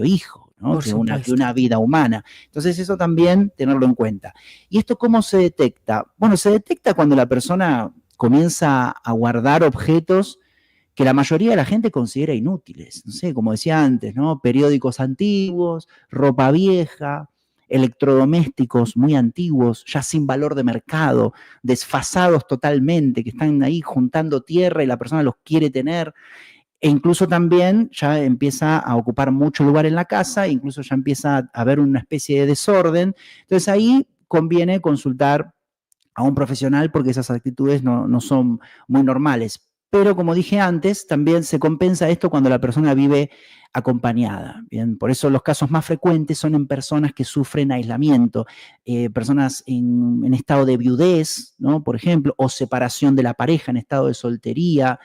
propio hijo, ¿no? Por que supuesto. una vida humana. Entonces eso también tenerlo en cuenta. ¿Y esto cómo se detecta? Bueno, se detecta cuando la persona comienza a guardar objetos que la mayoría de la gente considera inútiles. No sé, como decía antes, ¿no? Periódicos antiguos, ropa vieja, electrodomésticos muy antiguos, ya sin valor de mercado, desfasados totalmente, que están ahí juntando tierra y la persona los quiere tener. E incluso también ya empieza a ocupar mucho lugar en la casa, incluso ya empieza a haber una especie de desorden. Entonces ahí conviene consultar a un profesional porque esas actitudes no son muy normales. Pero como dije antes, también se compensa esto cuando la persona vive acompañada. Bien, por eso los casos más frecuentes son en personas que sufren aislamiento, personas en estado de viudez, ¿no? Por ejemplo, o separación de la pareja en estado de soltería.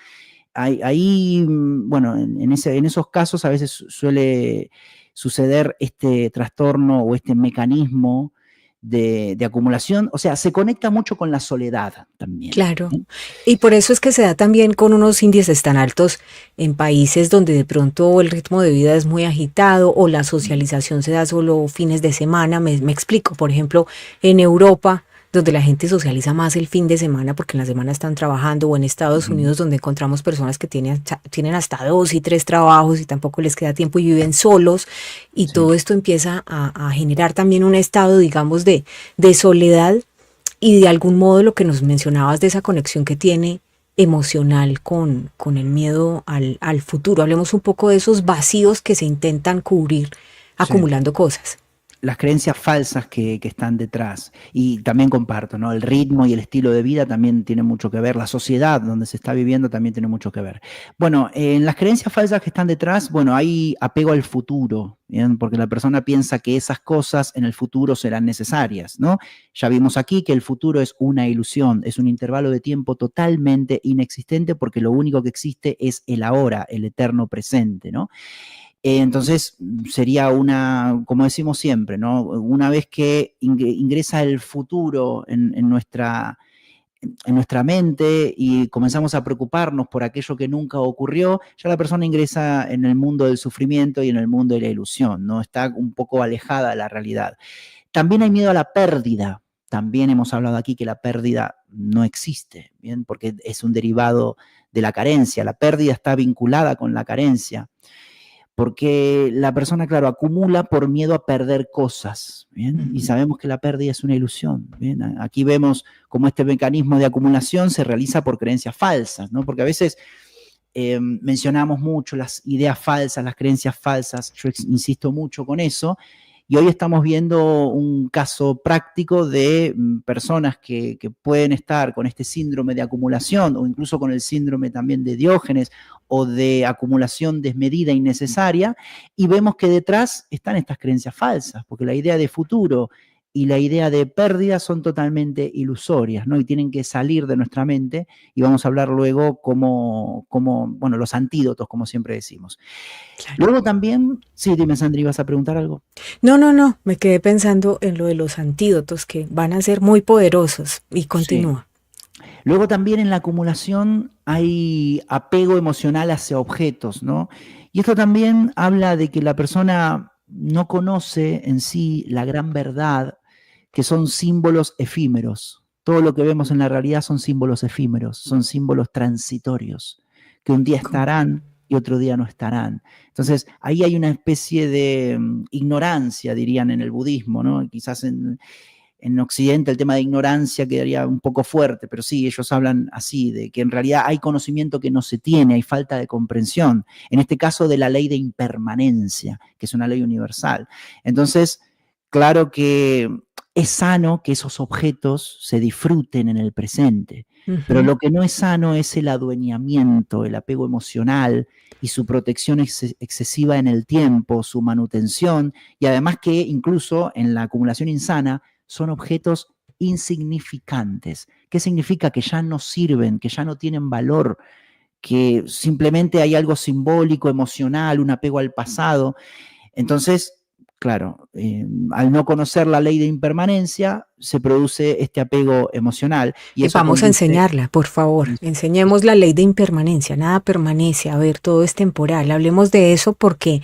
Ahí, bueno, en esos casos a veces suele suceder este trastorno o este mecanismo de acumulación, o sea, se conecta mucho con la soledad también. Claro. Y por eso es que se da también con unos índices tan altos en países donde de pronto el ritmo de vida es muy agitado o la socialización se da solo fines de semana. Me explico, por ejemplo, en Europa, donde la gente socializa más el fin de semana porque en la semana están trabajando, o en Estados Unidos, donde encontramos personas que tienen hasta 2 y 3 trabajos y tampoco les queda tiempo y viven solos, y Sí. todo esto empieza a generar también un estado, digamos, de soledad, y de algún modo lo que nos mencionabas de esa conexión que tiene emocional con el miedo al futuro. Hablemos un poco de esos vacíos que se intentan cubrir Sí. acumulando cosas. Las creencias falsas que están detrás. Y también comparto, ¿no? El ritmo y el estilo de vida también tiene mucho que ver. La sociedad donde se está viviendo también tiene mucho que ver. Bueno, en las creencias falsas que están detrás, bueno, hay apego al futuro, ¿bien? Porque la persona piensa que esas cosas en el futuro serán necesarias, ¿no? Ya vimos aquí que el futuro es una ilusión, es un intervalo de tiempo totalmente inexistente porque lo único que existe es el ahora, el eterno presente, ¿no? Entonces sería como decimos siempre, ¿no? Una vez que ingresa el futuro en nuestra mente y comenzamos a preocuparnos por aquello que nunca ocurrió, ya la persona ingresa en el mundo del sufrimiento y en el mundo de la ilusión, ¿no? Está un poco alejada de la realidad. También hay miedo a la pérdida. También hemos hablado aquí que la pérdida no existe, ¿bien? Porque es un derivado de la carencia. La pérdida está vinculada con la carencia porque la persona, claro, acumula por miedo a perder cosas, ¿bien? Y sabemos que la pérdida es una ilusión, ¿bien? Aquí vemos cómo este mecanismo de acumulación se realiza por creencias falsas, ¿no? Porque a veces mencionamos mucho las ideas falsas, las creencias falsas, yo insisto mucho con eso, y hoy estamos viendo un caso práctico de personas que pueden estar con este síndrome de acumulación o incluso con el síndrome también de Diógenes o de acumulación desmedida innecesaria, y vemos que detrás están estas creencias falsas, porque la idea de futuro y la idea de pérdida son totalmente ilusorias, ¿no? Y tienen que salir de nuestra mente, y vamos a hablar luego bueno, los antídotos, como siempre decimos. Claro. Luego también, sí, dime, Sandri, ¿vas a preguntar algo? No, no, no, me quedé pensando en lo de los antídotos que van a ser muy poderosos, y Sí. continúa. Luego también en la acumulación hay apego emocional hacia objetos, ¿no? Y esto también habla de que la persona no conoce en sí la gran verdad, que son símbolos efímeros. Todo lo que vemos en la realidad son símbolos efímeros, son símbolos transitorios, que un día estarán y otro día no estarán. Entonces, ahí hay una especie de ignorancia, dirían en el budismo, ¿no? Quizás en Occidente el tema de ignorancia quedaría un poco fuerte, pero sí, ellos hablan así, de que en realidad hay conocimiento que no se tiene, hay falta de comprensión. En este caso de la ley de impermanencia, que es una ley universal. Entonces, claro que es sano que esos objetos se disfruten en el presente, pero Ujú. lo que no es sano es el adueñamiento, el apego emocional y su protección excesiva en el tiempo, su manutención, y además que incluso en la acumulación insana son objetos insignificantes. ¿Qué significa? Que ya no sirven, que ya no tienen valor, que simplemente hay algo simbólico, emocional, un apego al pasado. Entonces, Claro, al no conocer la ley de impermanencia, se produce este apego emocional. Y eso Vamos a conduce... enseñarla, por favor. Enseñemos la ley de impermanencia. Nada permanece. A ver, todo es temporal. Hablemos de eso porque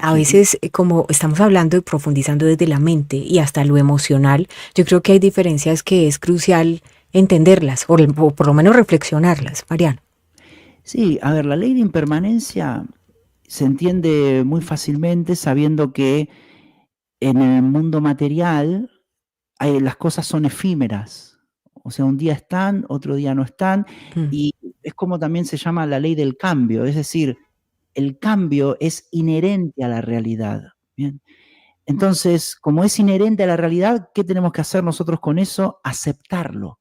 a Sí, veces, como estamos hablando y profundizando desde la mente y hasta lo emocional, yo creo que hay diferencias que es crucial entenderlas o por lo menos reflexionarlas, Mariano. sí, a ver, la ley de impermanencia se entiende muy fácilmente sabiendo que en el mundo material las cosas son efímeras. O sea, un día están, otro día no están, Mm. y es como también se llama la ley del cambio, es decir, el cambio es inherente a la realidad. ¿Bien? Entonces, como es inherente a la realidad, ¿qué tenemos que hacer nosotros con eso? Aceptarlo.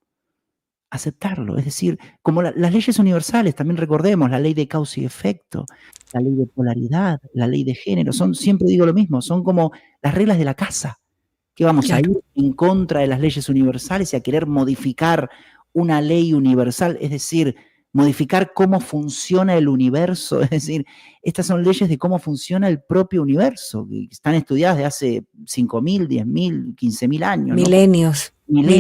Aceptarlo. Es decir, como las leyes universales, también recordemos la ley de causa y efecto, la ley de polaridad, la ley de género, son, siempre digo lo mismo, son como las reglas de la casa. ¿Qué vamos a Claro. ir en contra de las leyes universales y a querer modificar una ley universal? Es decir, modificar cómo funciona el universo. Es decir, estas son leyes de cómo funciona el propio universo, que están estudiadas de hace 5.000, 10.000, 15.000 años, ¿no? Milenios, Milenios.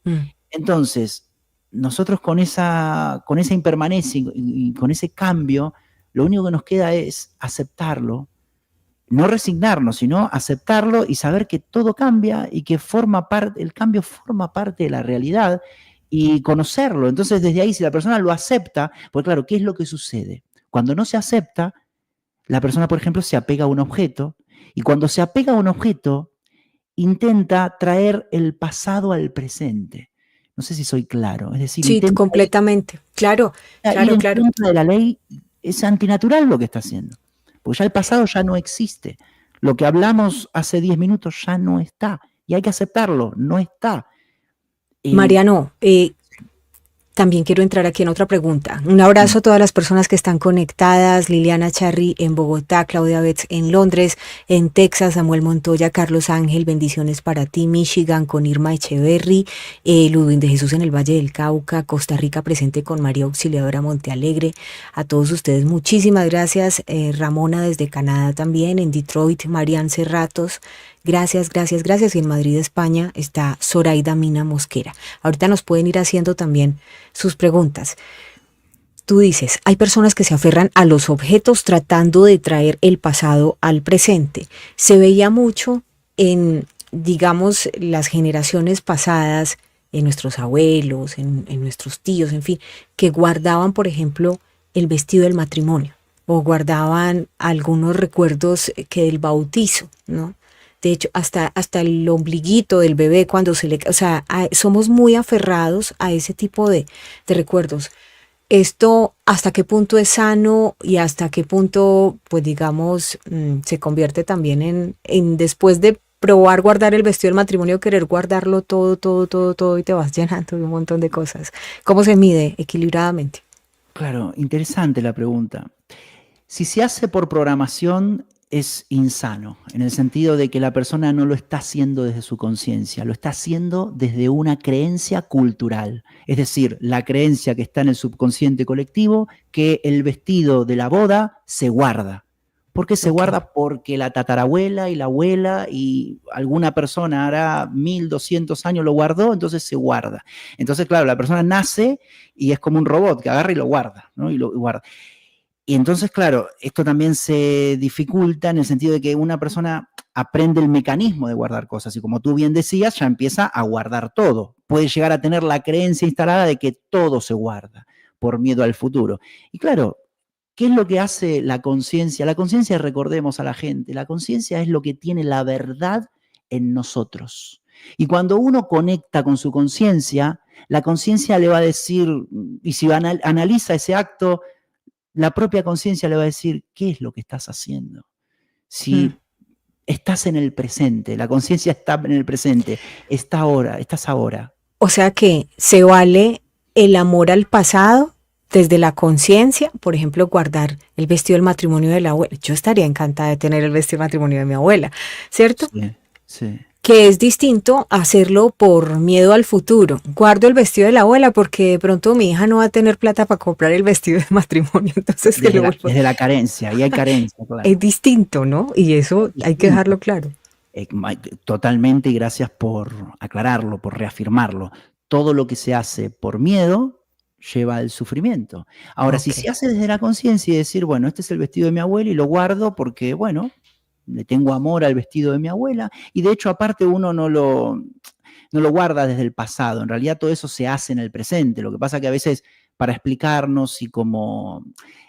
milenios. Entonces, nosotros con esa impermanencia y con ese cambio, lo único que nos queda es aceptarlo, no resignarnos, sino aceptarlo y saber que todo cambia y que el cambio forma parte de la realidad y conocerlo. Entonces, desde ahí, si la persona lo acepta, pues claro, ¿qué es lo que sucede? Cuando no se acepta, la persona, por ejemplo, se apega a un objeto y cuando se apega a un objeto, intenta traer el pasado al presente. No sé si soy claro, es decir, Sí, intenta completamente. Claro, ir claro, en claro. contra de la ley, es antinatural lo que está haciendo, porque ya el pasado ya no existe. Lo que hablamos hace 10 minutos ya no está, y hay que aceptarlo, no está. Mariano, también quiero entrar aquí en otra pregunta. Un abrazo a todas las personas que están conectadas. Liliana Charri en Bogotá, Claudia Betts en Londres, en Texas, Samuel Montoya, Carlos Ángel, bendiciones para ti, Michigan con Irma Echeverry, Ludwin de Jesús en el Valle del Cauca, Costa Rica presente con María Auxiliadora Montealegre. A todos ustedes muchísimas gracias. Ramona desde Canadá también, en Detroit, Marian Cerratos. Gracias, gracias, gracias. Y en Madrid, España, está Zoraida Mina Mosquera. Ahorita nos pueden ir haciendo también sus preguntas. Tú dices, hay personas que se aferran a los objetos tratando de traer el pasado al presente. Se veía mucho en, digamos, las generaciones pasadas, en nuestros abuelos, en nuestros tíos, en fin, que guardaban, por ejemplo, el vestido del matrimonio o guardaban algunos recuerdos que del bautizo, ¿no? De hecho, hasta el ombliguito del bebé cuando se le... O sea, somos muy aferrados a ese tipo de recuerdos. Esto, ¿hasta qué punto es sano y hasta qué punto, pues digamos, se convierte también en después de probar guardar el vestido del matrimonio, querer guardarlo todo, todo, todo, todo y te vas llenando de un montón de cosas? ¿Cómo se mide equilibradamente? Claro, interesante la pregunta. Si se hace por programación, es insano, en el sentido de que la persona no lo está haciendo desde su conciencia, lo está haciendo desde una creencia cultural. Es decir, la creencia que está en el subconsciente colectivo, que el vestido de la boda se guarda. ¿Por qué se guarda? Porque la tatarabuela y la abuela y alguna persona hará 1.200 años lo guardó, entonces se guarda. Entonces, claro, la persona nace y es como un robot que agarra y lo guarda, ¿no? Y lo guarda. Y entonces, claro, esto también se dificulta en el sentido de que una persona aprende el mecanismo de guardar cosas y como tú bien decías, ya empieza a guardar todo. Puede llegar a tener la creencia instalada de que todo se guarda por miedo al futuro. Y claro, ¿qué es lo que hace la conciencia? La conciencia, recordemos a la gente, la conciencia es lo que tiene la verdad en nosotros. Y cuando uno conecta con su conciencia, la conciencia le va a decir, y si analiza ese acto, la propia conciencia le va a decir, ¿qué es lo que estás haciendo? Si estás en el presente, la conciencia está en el presente, estás ahora. O sea que se vale el amor al pasado desde la conciencia, por ejemplo, guardar el vestido del matrimonio de la abuela. Yo estaría encantada de tener el vestido del matrimonio de mi abuela, ¿cierto? Sí, sí. que es distinto hacerlo por miedo al futuro. Guardo el vestido de la abuela porque de pronto mi hija no va a tener plata para comprar el vestido de matrimonio, entonces que lo vuelvo. Desde la carencia, y hay carencia, Es claro. distinto, ¿no? Y eso Es hay que distinto. dejarlo claro. Totalmente, y gracias por aclararlo, por reafirmarlo. Todo lo que se hace por miedo lleva al sufrimiento. Ahora, si Ok, se hace desde la conciencia y decir, bueno, este es el vestido de mi abuela y lo guardo porque, bueno, le tengo amor al vestido de mi abuela, y de hecho aparte uno no lo guarda desde el pasado, en realidad todo eso se hace en el presente. Lo que pasa que a veces para explicarnos, y como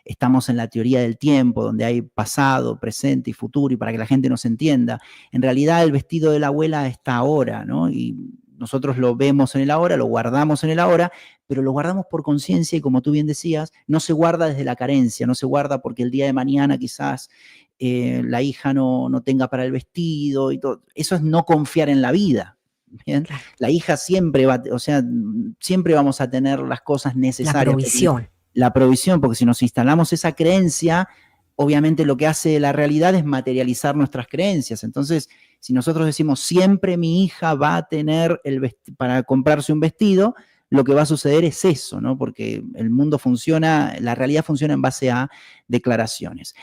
estamos en la teoría del tiempo, donde hay pasado, presente y futuro, y para que la gente nos entienda, en realidad el vestido de la abuela está ahora, ¿no? Y nosotros lo vemos en el ahora, lo guardamos en el ahora, pero lo guardamos por conciencia, y como tú bien decías, no se guarda desde la carencia, no se guarda porque el día de mañana quizás la hija no tenga para el vestido y todo. Eso es no confiar en la vida. ¿Bien? claro. La hija siempre va, o sea, siempre vamos a tener las cosas La necesarias, provisión. la provisión, porque si nos instalamos esa creencia, obviamente lo que hace la realidad es materializar nuestras creencias. Entonces, si nosotros decimos siempre mi hija va a tener para comprarse un vestido, lo que va a suceder es eso, ¿no? Porque el mundo funciona, la realidad funciona en base a declaraciones.